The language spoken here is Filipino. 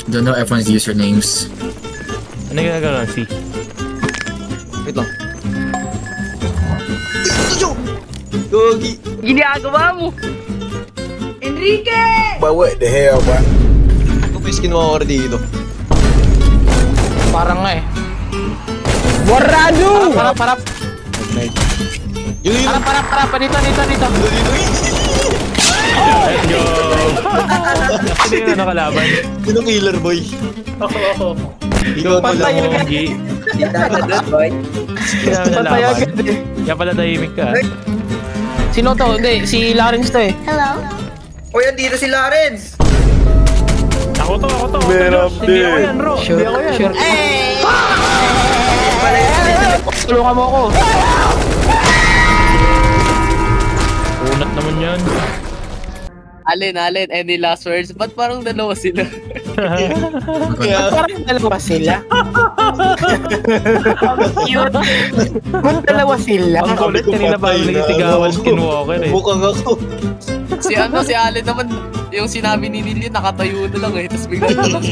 Don't know everyone's usernames. Ano ginagawa si? Wait lang. Ito, Gogi! Ginagawa mo! Enrique! But what the hell, bro? Ito pa yung kinuha ko dito. Parang nga eh. Warado! Parap. Yun. Parap. Dito. Let's go! Ano yung ano kalaban? Yun ang healer, boy. Ako. Ikaw pala. Pala Mogi. Patay agad eh. Kaya pala tahimik ka. Sino to? Hindi, si Lawrence to eh. O yan, dito si Lawrence! Ako to. Man, I'm Hindi ako dead. yan, bro. Sure. Hindi ako yan. Sure. Tulungan mo ako. Unat naman yan. Alin, any last words? Ba't parang dalawa sila? Parang dalawa sila. Cute. Ba't dalawa sila? Ang kulit kanina pa yung nagtitigawan skinwalker eh. Mukhang ako. Si Alin naman, yung sinabi ni Nilly, nakatayo na lang eh, tapos bigla na lang